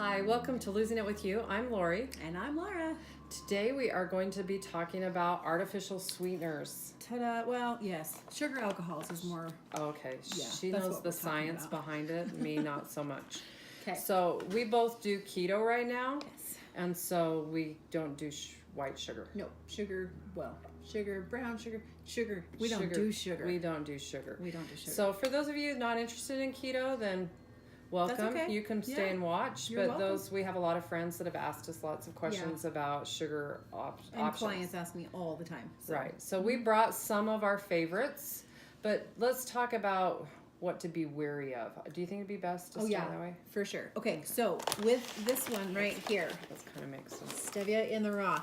Hi, welcome to Losing It With You. I'm Lori. And I'm Laura. Today we are going to be talking about artificial sweeteners. Ta-da. Well, yes. Sugar alcohols is more... Okay, Yeah, she that's knows what the we're talking science about. behind it, me not so much. Okay. So we both do keto right now, Yes. and so we don't do white sugar. No, sugar, brown sugar. We don't do sugar. We don't do sugar. We don't do sugar. So for those of you not interested in keto, then welcome. That's okay. You can stay and watch. You're but welcome. we have a lot of friends that have asked us lots of questions about sugar options. And clients ask me all the time. So. Right. So we brought some of our favorites, but let's talk about what to be wary of. Do you think it'd be best to start that way? For sure. Okay, so with this one right here, Let's kind of make some. stevia in the raw.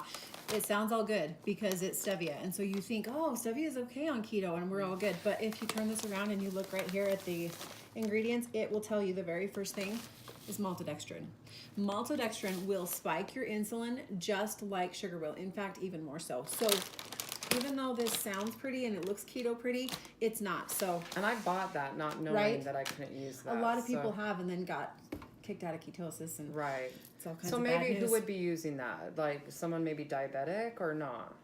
It sounds all good because it's stevia. And so you think, oh, stevia is okay on keto and we're all good. But if you turn this around and you look right here at the ingredients, it will tell you the very first thing is maltodextrin. Maltodextrin will spike your insulin just like sugar will. In fact, even more so. So even though this sounds pretty and it looks keto pretty, it's not. So, And I bought that not knowing that I couldn't use that. A lot of people have and then got kicked out of ketosis and Right. it's all kinds So of maybe bad who news. would be using that? Like someone maybe diabetic or not?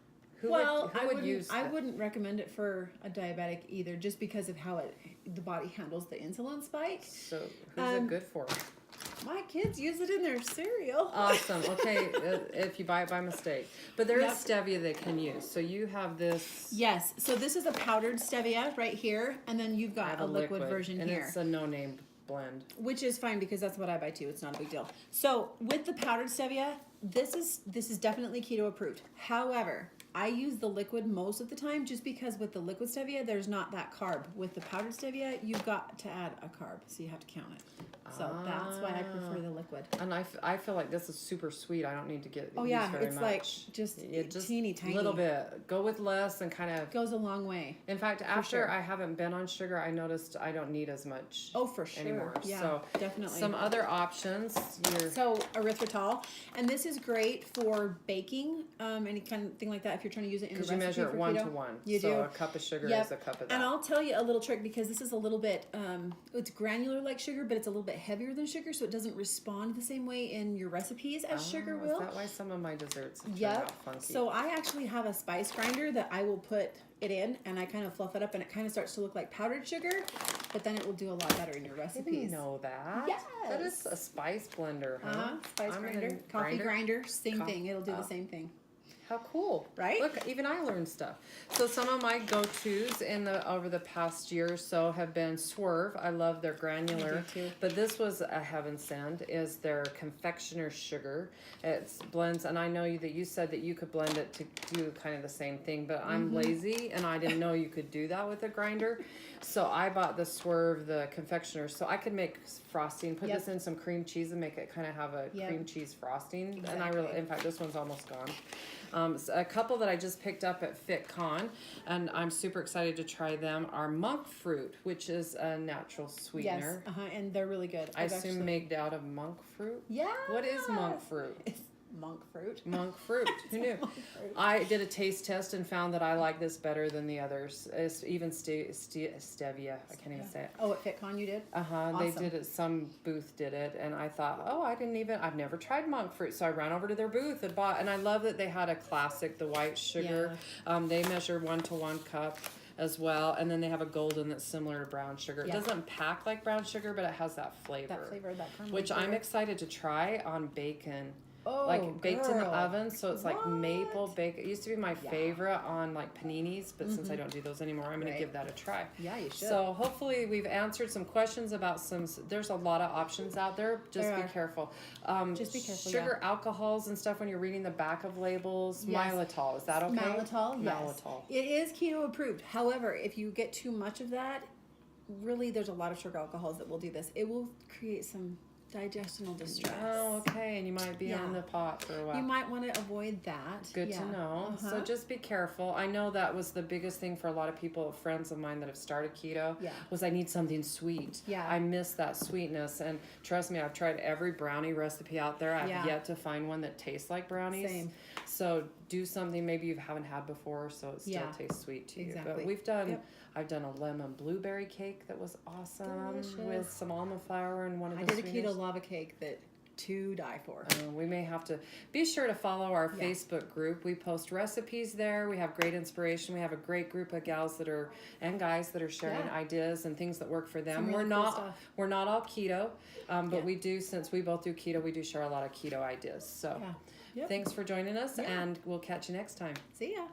Who I would use that? wouldn't recommend it for a diabetic either, just because of how the body handles the insulin spike. So who's it good for? My kids use it in their cereal. Awesome. Okay, if you buy it by mistake. But there is stevia they can use. So you have this. Yes. So this is a powdered stevia right here, and then you've got a liquid version and here. it's a no-name blend. Which is fine because that's what I buy too. It's not a big deal. So with the powdered stevia, this is definitely keto approved. However, I use the liquid most of the time just because with the liquid stevia, there's not that carb. With the powdered stevia, you've got to add a carb, so you have to count it. So that's why I prefer the liquid. And I feel like this is super sweet. I don't need to get very it's much. like just teeny tiny. A little bit. Go with less and kind of goes a long way. In fact, after I haven't been on sugar, I noticed I don't need as much. Oh, for sure. Anymore. Yeah, so definitely. Some other options. So Erythritol, and this is great for baking, any kind of thing like that. If you're trying to use it in a recipe measure for it 1 keto. to 1. You so do. A cup of sugar is a cup of that. And I'll tell you a little trick because this is a little bit, it's granular like sugar, but it's a little bit heavier than sugar, so it doesn't respond the same way in your recipes as sugar will. Is that why some of my desserts turn out funky? So I actually have a spice grinder that I will put it in, and I kind of fluff it up, and it kind of starts to look like powdered sugar, but then it will do a lot better in your recipes. I didn't know that. Yes. That is a spice blender, huh? Spice grinder, coffee grinder, same thing. It'll do the same thing. How cool. Right? Look, even I learned stuff. So some of my go-tos over the past year or so have been Swerve. I love their Granular. I do too. But this was a heaven sent, is their Confectioners sugar. It's blends, and I know that you said that you could blend it to do kind of the same thing, but I'm lazy, and I didn't know you could do that with a grinder. So I bought the Swerve, the Confectioners, so I could make frosting, put this in some cream cheese and make it kind of have a cream cheese frosting. Exactly. And I really, in fact, this one's almost gone. A couple that I just picked up at FitCon, and I'm super excited to try them, are Monkfruit, which is a natural sweetener. Yes, and they're really good. I assume made out of monk fruit? Yeah. What is monk fruit? It's monk fruit. Monk fruit. Who knew? I did a taste test and found that I like this better than the others. It's even stevia. I can't even say it. Oh, at FitCon you did? Awesome. They did it. Some booth did it, and I thought, I've never tried monk fruit, so I ran over to their booth and bought. And I love that they had a classic, the white sugar. Yeah. They measure 1 to 1 cup as well, and then they have a golden that's similar to brown sugar. It doesn't pack like brown sugar, but it has that flavor. That caramel which flavor. I'm excited to try on bacon. Oh, like baked in the girl. oven, so it's like What? maple bacon. It used to be my favorite on like paninis, but since I don't do those anymore, I'm going to give that a try. Yeah, you should. So hopefully we've answered some questions about there's a lot of options out there. Just be careful. Just be careful, Sugar, alcohols and stuff when you're reading the back of labels. Yes. Maltitol, is that okay? Maltitol, yes. Maltitol. It is keto approved. However, if you get too much of that, really there's a lot of sugar alcohols that will do this. It will create some digestional distress. Oh, okay, and you might be on the pot for a while. You might want to avoid that. Good to know. So just be careful. I know that was the biggest thing for a lot of people, friends of mine that have started keto, was I need something sweet. Yeah. I miss that sweetness. And trust me, I've tried every brownie recipe out there. I've yet to find one that tastes like brownies. Same. So do something maybe you haven't had before so it still tastes sweet to you. But we've done, I've done a lemon blueberry cake that was awesome. Delicious. With some almond flour and one of the I did a sweeteners. keto lava cake that to die for. We may have to be sure to follow our Yeah. Facebook group. We post recipes there. We have great inspiration. We have a great group of gals that are and guys that are sharing Yeah. ideas and things that work for them. Some really cool stuff. We're not all keto, but Yeah. we do, since we both do keto, we do share a lot of keto ideas. So Yeah. Yep. thanks for joining us, Yeah. and we'll catch you next time. See ya.